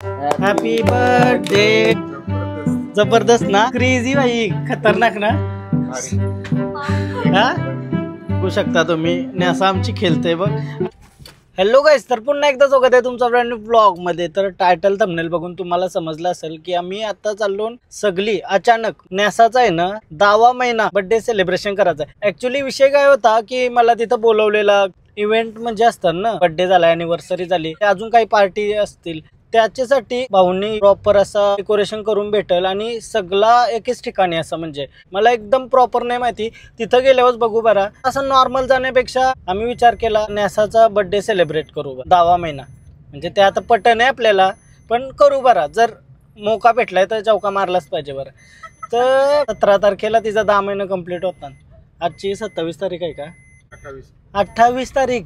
Happy birthday. जबरदस्त ना, crazy भाई, खतरनाक ना. हा बघू शकता तुम्ही, न्यासा आमची खेळते बघ. हॅलो गाईस, तर पुन्हा एकदा स्वागत आहे तुमचा ब्रँड न्यू ब्लॉग मध्ये. तर टायटल थंबनेल बघून तुम्हाला समजलं असेल की आम्ही आता चाललो सगळी अचानक न्यासाचा आहे ना 10वा महिना बर्थडे सेलिब्रेशन करायचा. ऍक्च्युली विषय काय होता की मला तिथं बोलवलेला इव्हेंट म्हणजे असतात ना, बर्थडे झाला, अॅनिव्हर्सरी झाली, अजून काही पार्टी असतील, त्याच्यासाठी भाऊनी प्रॉपर असा डेकोरेशन करून भेटेल आणि सगळा एकेच ठिकाणी असं. म्हणजे मला एकदम प्रॉपर नाही माहिती, तिथं गेल्यावर बघू. बरा असं नॉर्मल जाण्यापेक्षा आम्ही विचार केला न्यासाचा बर्थडे सेलिब्रेट करू 10वा महिना. म्हणजे ते आता पटन आहे आपल्याला, पण करू बरा. जर मौका भेटलाय तर चौका मारलाच पाहिजे बरं. तर 17 तारखेला तिचा 10 महिना कंप्लीट होता. आजची 27 तारीख आहे का? 28 तारीख.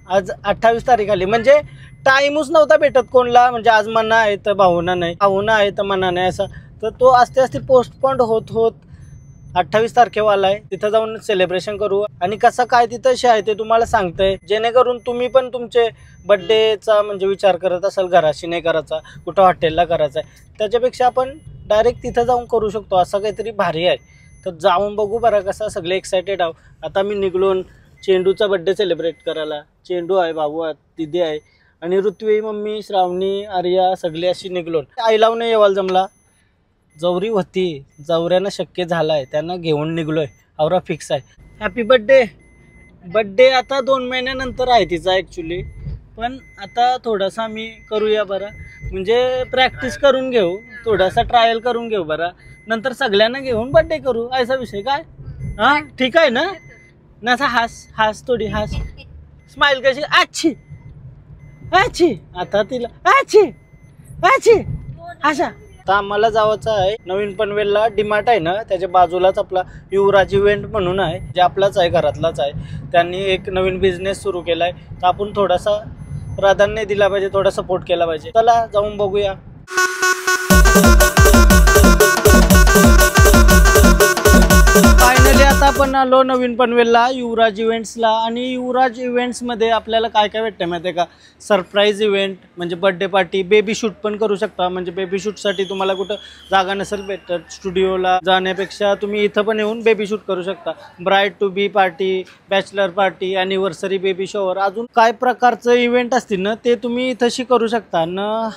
आज 28 तारीख आली. म्हणजे टाइमच नव्हता भेटत कोणला. म्हणजे आज मना आहे तर भावना नाही, भावना आहे तर मना नाही, असं. तर तो आस्ते आस्ते पोस्टपोन्ड होत होत 28 तारखेवाला आहे. तिथं जाऊन सेलिब्रेशन करू. आणि कसं काय तिथं शे आहे ते तुम्हाला सांगतंय, जेणेकरून तुम्ही पण तुमचे बड्डेचा म्हणजे विचार करत असाल, घराशी नाही करायचा, कुठं हॉटेलला करायचा आहे, त्याच्यापेक्षा आपण डायरेक्ट तिथं जाऊन करू शकतो. असं काहीतरी भारी आहे. तर जाऊन बघू बरं कसं. सगळे एक्सायटेड आहो. आता मी निघलोन चेंडूचा बड्डे सेलिब्रेट करायला. चेंडू आहे, भाऊ आहे, दिदी आहे आणि ऋत्वी, मम्मी, श्रावणी, आर्या सगळे अशी निघलो. आईलाव नाही येवाल जमला, जवरी होती, जवऱ्यानं शक्य झालाय, त्यांना घेऊन निघलोय. आवरा फिक्स आहे. Happy birthday. बड्डे आता 2 महिन्यानंतर आहे तिचा ॲक्च्युली, पण आता थोडासा आम्ही करूया बरं. म्हणजे प्रॅक्टिस करून घेऊ, थोडासा ट्रायल करून घेऊ बरं. नंतर सगळ्यांना घेऊन बड्डे करू, असा विषय काय. हां ठीक आहे ना. नसा हास हास थोडी हास, स्माइल कशी. अच्छी अच्छी. आता तिला अच्छी अच्छी अशा. आता आम्हाला जायचं आहे नवीन पनवेलला. डीमार्ट आहे ना, त्याच्या बाजूलाच आपला युवराज इव्हेंट म्हणून आहे, जे आपलाच आहे, घरातलाच आहे. त्यांनी एक नवीन बिझनेस सुरू केला आहे, तर आपण थोडासा प्राधान्य दिला पाहिजे, थोडा सपोर्ट केला पाहिजे. चला जाऊन बघूया. फायनली आता आपण आलो नवीन पनवेलला, युवराज इव्हेंट्सला. आणि युवराज इव्हेंट्समध्ये आपल्याला काय काय भेटतं माहिती आहे का? सरप्राईज इव्हेंट म्हणजे बर्थडे पार्टी, बेबी शूट पण करू शकता. म्हणजे बेबी शूटसाठी तुम्हाला कुठं जागा नसेल भेटत स्टुडिओला जाण्यापेक्षा, तुम्ही इथं पण येऊन बेबी शूट करू शकता. Bride to be party, bachelor party, anniversary, baby shower, अजून काय प्रकारचं इव्हेंट असतील ना, ते तुम्ही इथंशी करू शकता ना.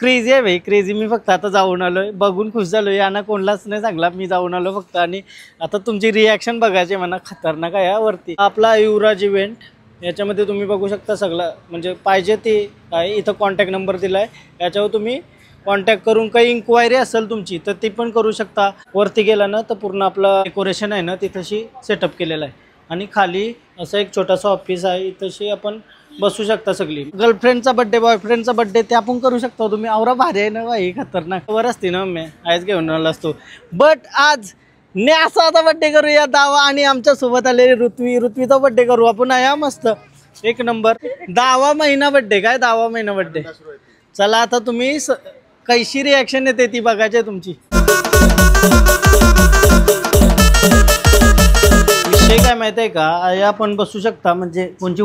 क्रेझी आहे भाई, क्रेझी. मी फक्त आता जाऊन आलोय, बघून खुश झालोय. यांना कोणलाच नाही सांगला, मी जाऊन आलो फक्त. आणि आता तुमची रिॲक्शन बघायची म्हणा, खतरनाक आहे यावरती. आपला युवराज इव्हेंट, याच्यामध्ये तुम्ही बघू शकता सगळं. म्हणजे पाहिजे ते आहे. इथं कॉन्टॅक्ट नंबर दिला आहे, याच्यावर तुम्ही कॉन्टॅक्ट करून काही इन्क्वायरी असेल तुमची तर ती पण करू शकता. वरती गेला ना तर पूर्ण आपलं डेकोरेशन आहे ना तिथंशी सेटअप केलेलं आहे. आणि खाली असं एक छोटासा ऑफिस आहे, इथंशी आपण बसू शकता सगळी. गर्लफ्रेंडचा बड्डे, बॉयफ्रेंडचा बड्डे, ते आपण करू शकतो तुम्ही. आवरा भारी आहे ना बाई, खतरनाक. वर असते ना मी आयच घेऊन आला असतो. बट आज न्यासाचा बड्डे करूया 10वा. आणि आमच्या सोबत आलेली ऋत्वीचा बड्डे करू आपण. या मस्त एक नंबर. 10वा महिना बड्डे. काय 10वा महिना बड्डे. चला आता तुम्ही कैशी रिॲक्शन येते ती बघायची आहे तुमची. विषय काय माहिती आहे का, आपण बसू शकता. म्हणजे कोणची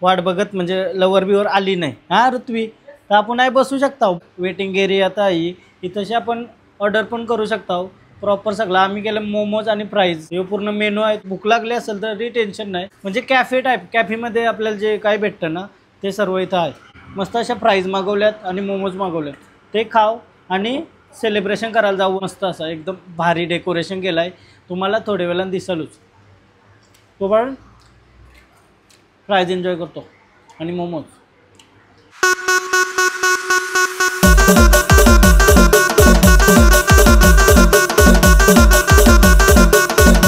वाट बघत म्हणजे लवर बिवर आली नाही हा ऋत्वी, तर आपण आहे बसू शकता. वेटिंग एरियात आहे, इथंशी आपण ऑर्डर पण करू शकता प्रॉपर सगळं. आम्ही केलं मोमोज आणि फ्राईज, हे पूर्ण मेनू आहे. भूक लागली असेल तरी टेन्शन नाही. म्हणजे कॅफे टाईप, कॅफेमध्ये आपल्याला जे काय भेटतं ना ते सर्व इथं आहे. मस्त अशा फ्राईज मागवल्यात आणि मोमोज मागवल्यात, ते खाव आणि सेलिब्रेशन करायला जाऊ. मस्त असं एकदम भारी डेकोरेशन केलं आहे, तुम्हाला थोड्या वेळानं दिसलच. तो पण फ्राईज एन्जॉय करतो आणि मोमोज.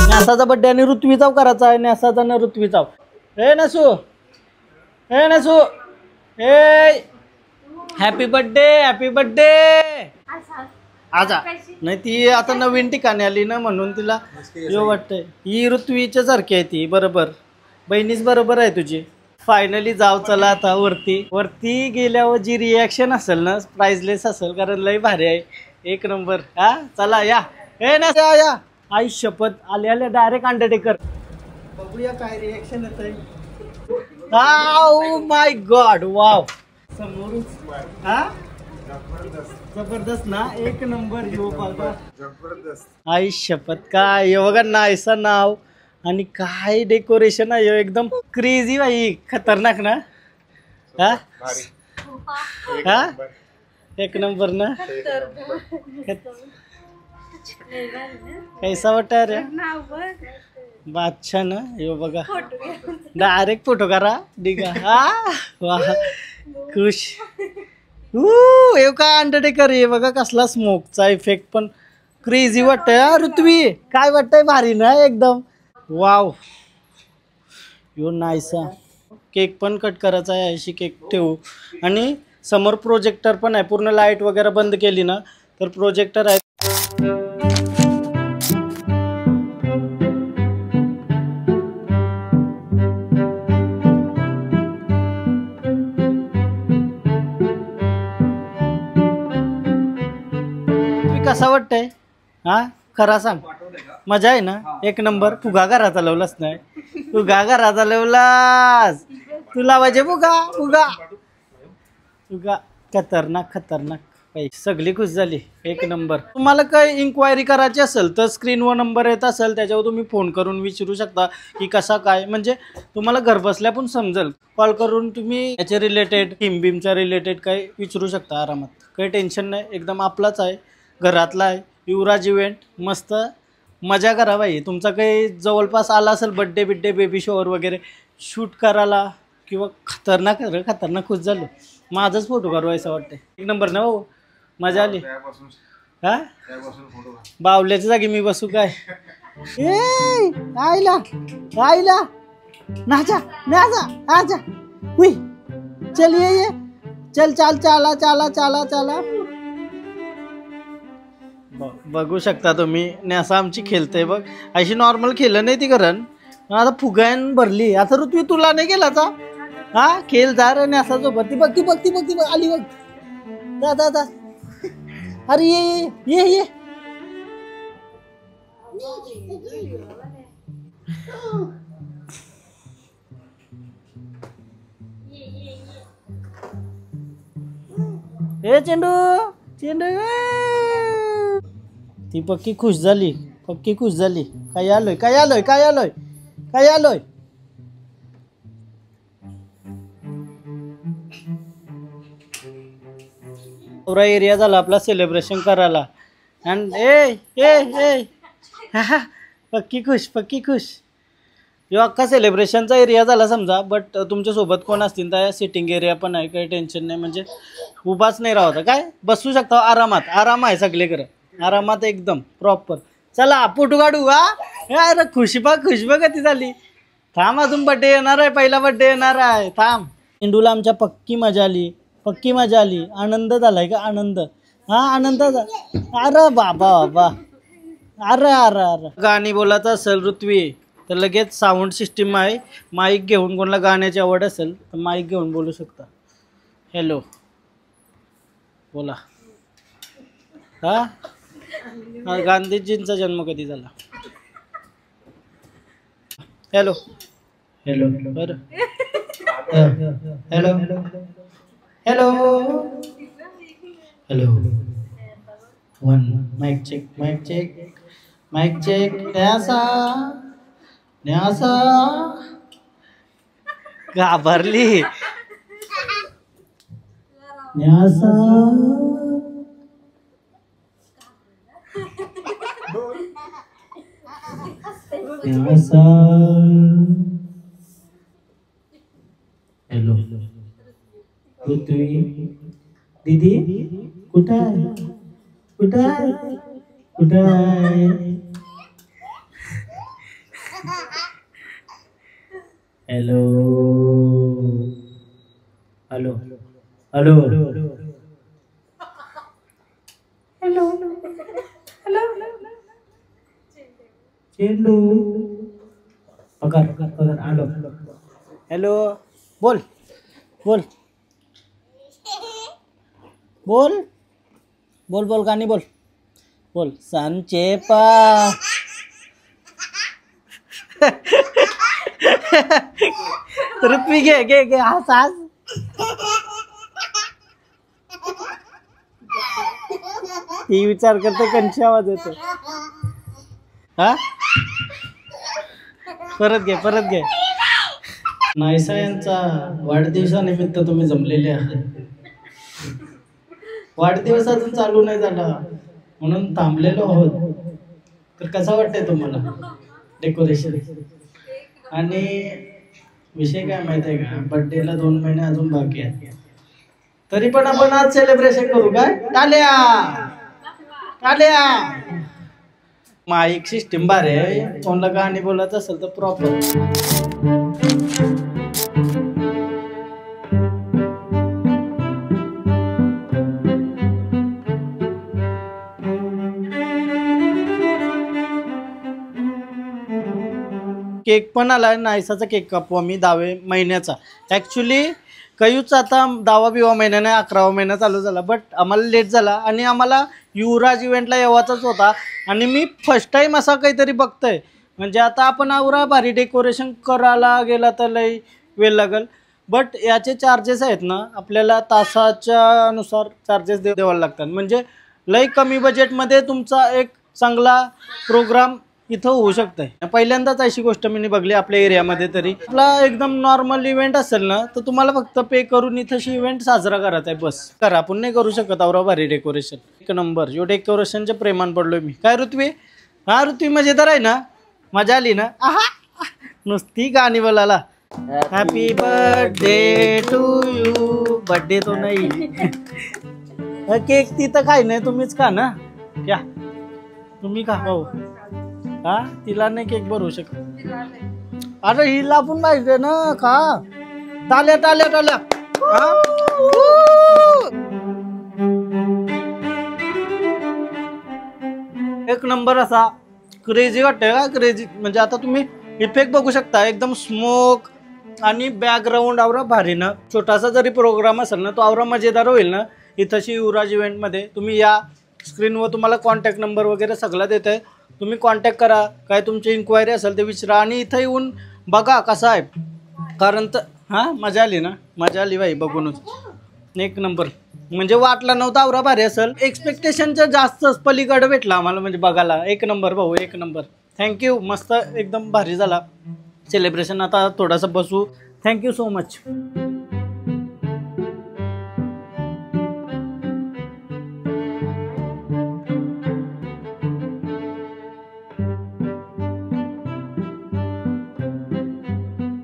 न्यासाचा बड्डे आणि ऋत्वीचा करायचा आहे. न्यासाचा ना ऋत्वीचा. हे नसू, हे नसू, हे हॅपी बर्थडे, हॅपी बर्थडे. आजा नाही, ती आता नवीन ठिकाणी आली ना म्हणून तिला यो वाटतंय. ही ऋत्वीच्या सारखी आहे ती, बरोबर बहिणीच बरोबर आहे तुझी. फायनली जाऊ चला आता वरती गेल्यावर जी रिॲक्शन असेल ना प्राइजलेस असेल, कारण लय भारी आहे, एक नंबर. हा चला या. हे ना या, आई शपथ, आले डायरेक्ट अंडरटेकर. बघूया काय रिॲक्शन येत आहे. माय गॉड, वाव. समोरच हा जबरदस्त ना, एक नंबर यो बघा जबरदस्त। आई शपथ काय बघा नायसा नाव आणि काय डेकोरेशन आहे एकदम क्रेझी भाई, खतरनाक ना। हा हा एक नंबर ना। कैसा वाटतं रे बादशाह ना, यो बघा डायरेक्ट फोटो करा डिगा। हा वाह खुश येऊ का अंडरटेकर, हे बघा कसला स्मोकचा इफेक्ट पण क्रेझी वाटतंय। ऋत्वी काय वाटतंय, भारी ना एकदम वाव। यो नाईसा केक पण कट करायचा आहे, अशी केक ठेवू आणि समोर प्रोजेक्टर पण आहे, पूर्ण लाईट वगैरे बंद केली ना तर प्रोजेक्टर आहे। कसा वाटतंय हा खरा सांग, मजा आहे ना एक नंबर। फुगा घरात चालवलास नाही, फुगा घरात चालवलास, तू लावायचे फुगा फुगा फुगा। खतरनाक खतरनाक सगळी खुश झाली एक नंबर। तुम्हाला काय इन्क्वायरी करायची असेल तर स्क्रीनवर नंबर येत असेल, त्याच्यावर तुम्ही फोन करून विचारू शकता की कसा काय, म्हणजे तुम्हाला घर बसल्या पण समजेल। कॉल करून तुम्ही याच्या रिलेटेड हिमबीमच्या रिलेटेड काही विचारू शकता आरामात, काही टेन्शन नाही, एकदम आपलाच आहे, घरातला आहे। युवराज इव्हेंट मस्त मजा करा भाई। तुमचा काही जवळपास आला असेल बड्डे बिड्डे बेबी शॉवर वगैरे शूट करायला किंवा खतरनाक खतरनाक खुश झालो, माझाच फोटो काढू असं वाटतं एक नंबर ना भाऊ, मजा आली। हा बावल्याच्या जागी मी बसू काय, आईला आईला नाचा नाचा आजा हुई चल ये चल चाल चाला चाला चाला चाला। बघू शकता तुम्ही न्यासा आमची खेळते बघ, अशी नॉर्मल खेळलं नाही ती कारण आता फुगायन भरली। आता ऋत्वी तुला नाही गेला का हा खेळ जा रे न्यासा सोबत, ती बघ ती बघ ती बघ ती बघ आली बघ, जा जा जा, अरे ये ए चेंडू चेंडू। ती पक्की खुश झाली, पक्की खुश झाली। काय आलोय काय आलोय काय आलोय काय आलोय, पुरा एरिया झाला आपला सेलिब्रेशन करायला। अँड ए ए ए पक्की खुश पक्की खुश। यो अख्खा सेलिब्रेशनचा एरिया झाला समजा, बट तुमच्या सोबत कोण असतील तर सिटिंग एरिया पण आहे, काही टेन्शन नाही, म्हणजे उभाच नाही राहता काय बसू शकता आरामात, आराम आहे सगळीकडे आरामात एकदम प्रॉपर। चला फोटो काढू हा, अरे खुशी बघ ती झाली। थांब अजून बड्डे येणार आहे, पहिला बड्डे येणार आहे, थांब। इंडूला आमच्या पक्की मजा आली, पक्की मजा आली, आनंद झालाय का आनंद, हा आनंद झाला। अरे बाबा बाबा अरे अरे अरे गाणी बोलायचं असेल ऋत्वी तर लगेच साऊंड सिस्टीम आहे, माईक घेऊन कोणाला गाण्याची आवड असेल तर माईक घेऊन बोलू शकता। हॅलो बोला हा गांधीजींचा जन्म कधी झाला, हॅलो हॅलो बरं hello hello hello one mic check mic check mic check. Nyasa Nyasa घाबरली न्यासा न्यासा। हॅलो पृथ्वी दीदी कुठं आहे कुठं आहे कुठं आहे, हॅलो हॅलो हॅलो हॅलो चेंडू पकड पकड पकड आलो। हॅलो बोल बोल बोल बोल बोल गाणी बोल बोल संचेपा ऋत्वी घे घे घे हस हस ती विचार करते कंची आवाज येतो. हा परत घे. नायसा यांचा वाढदिवसानिमित्त तुम्ही जमलेले आहात. वाढदिवस अजून चालू नाही झाला म्हणून थांबलेलो आहोत. तर कसं वाटतंय तुम्हाला डेकोरेशन? आणि विषय काय माहिती आहे का, बर्थडेला 2 महिने अजून बाकी आहेत. तरी पण आपण आज सेलिब्रेशन करू काय? टाळ्या. माईक सिस्टीम भारी आहे. कोणाला गाणी बोलायचं असेल तर प्रॉपर. केक पण आला. नायसाचा केक कापू आम्ही 10व्या महिन्याचा. ॲक्च्युली कयूचा आता 10वा महिन्याने 11वा महिना चालू झाला, बट आम्हाला लेट झाला आणि आम्हाला युवराज इव्हेंटला येवाचाच होता. आणि मी फर्स्ट टाईम असा काहीतरी बघतोय. म्हणजे आता आपण आवरा भारी डेकोरेशन करायला गेला तर लई वेळ लागेल, बट याचे चार्जेस आहेत ना आपल्याला तासाच्या नुसार चार्जेस द्यावे लागतात. म्हणजे लई कमी बजेटमध्ये तुमचा एक चांगला प्रोग्राम इथं होऊ शकतंय. पहिल्यांदाच अशी गोष्ट मी बघली आपल्या एरियामध्ये. तरी आपला एकदम नॉर्मल इव्हेंट असेल ना तर तुम्हाला फक्त पे करून इथंशी इव्हेंट साजरा करायचा आहे बस. करा, आपण नाही करू शकत आवरा भारी डेकोरेशन. एक नंबर. यो डेकोरेशनच्या प्रेमान पडलोय मी. काय ऋत्वी? हा ऋत्वी मजेदार आहे ना? मजा आली ना? आहा नुसती गाणी बोलायला. Happy birthday to you. Birthday तो नाही. केक तिथं काय नाही, तुम्हीच खा ना. क्या तुम्ही खा भाऊ. हा तिला नाही केक भरू शकत. अरे हिला पण पाहिजे ना. खा. टाळ्या. एक नंबर असा क्रेझी वाटतंय का? क्रेझी म्हणजे आता तुम्ही इफेक्ट बघू शकता. एकदम स्मोक आणि बॅकग्राऊंड आवरा भारी ना. छोटासा जरी प्रोग्राम असेल ना तो आवरा मजेदार होईल ना. इथंशी युवराज इव्हेंटमध्ये तुम्ही या. स्क्रीनवर तुम्हाला कॉन्टॅक्ट नंबर वगैरे सगळं देत आहे. तुम्ही कॉन्टॅक्ट करा. काय तुमची इन्क्वायरी असेल ते विचारा आणि इथं येऊन बघा कसं आहे. कारण तर हां मजा आली ना. मजा आली बाई बघूनच. एक नंबर. म्हणजे वाटला नव्हता आवरा भारी असेल. एक्सपेक्टेशनच्या जास्तच पलीकडे भेटला आम्हाला. म्हणजे बघायला एक नंबर भाऊ. एक नंबर. थँक्यू. मस्त एकदम भारी झाला सेलिब्रेशन. आता थोडासा बसू. Thank you so much.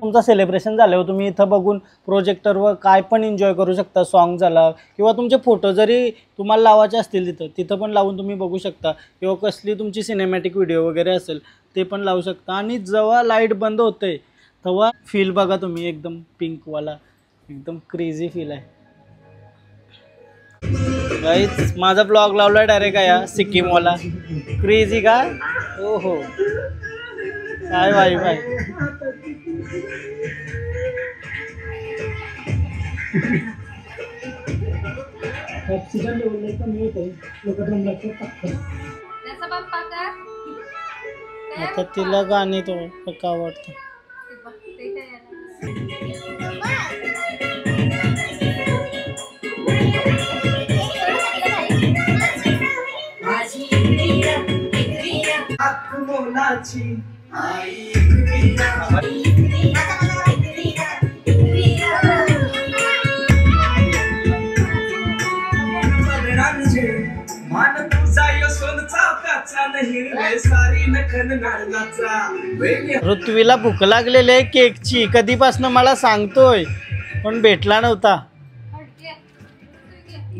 तुमचं सेलिब्रेशन झालं तुम्ही इथं बघून प्रोजेक्टरवर काय पण एन्जॉय करू शकता. सॉन्ग झाला किंवा तुमचे फोटो जरी तुम्हाला लावायचे असतील तिथं पण लावून तुम्ही बघू शकता. किंवा कसली तुमची सिनेमॅटिक व्हिडिओ वगैरे असेल ते पण लावू शकता. आणि जेव्हा लाईट बंद होते तेव्हा फील बघा तुम्ही. एकदम पिंकवाला एकदम क्रेझी फील आहे. गाईज माझा ब्लॉग लावला डायरेक्ट आहे या सिक्कीमवाला. क्रेझी का? हो हो काय बाई बाय. आता तिला गाणी तो पक्का आवडतं. ऋत्वीला भूक लागलेली आहे केकची कधीपासून मला सांगतोय पण भेटला नव्हता.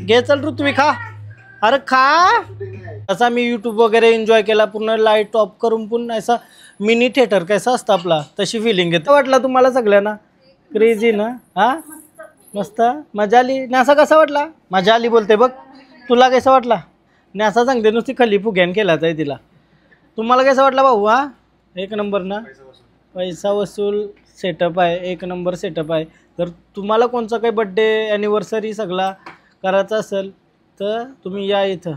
घे चल ऋत्वी खा. अरे खा. असा मी यूट्यूब वगैरे एन्जॉय केला. पूर्ण लाईट ऑफ करून पुन्हा असा मिनी थिएटर कसा असतं आपला तशी फिलिंग येते. वाटला तुम्हाला सगळ्यांना? क्रेझी ना. हा मस्त मजा आली. नासा कसा वाटला? मजा आली बोलते बघ. तुला कसा वाटला? नासा सांगते नुसती खाली फुग्यान केलाच आहे तिला. तुम्हाला कसा वाटला भाऊ? हा एक नंबर ना. पैसा वसूल सेटअप आहे. एक नंबर सेटअप आहे. जर तुम्हाला कोणचा काही बड्डे ॲनिव्हर्सरी सगळा करायचा असेल तर तुम्ही या इथं.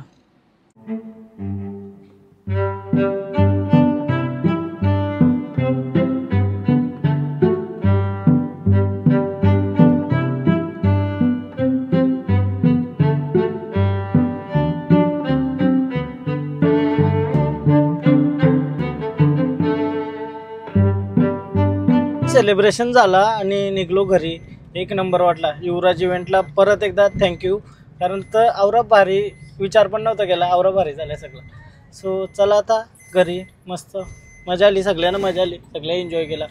सेलिब्रेशन झाला आणि निघलो घरी. एक नंबर वाटला. युवराज इव्हेंटला परत एकदा थँक्यू, कारण तर आवरा भारी विचार पण नव्हता केला, आवरा भारी झालं सगळं. सो चला आता घरी. मस्त मजा आली, सगळ्यांना मजा आली, सगळ्या एन्जॉय केला.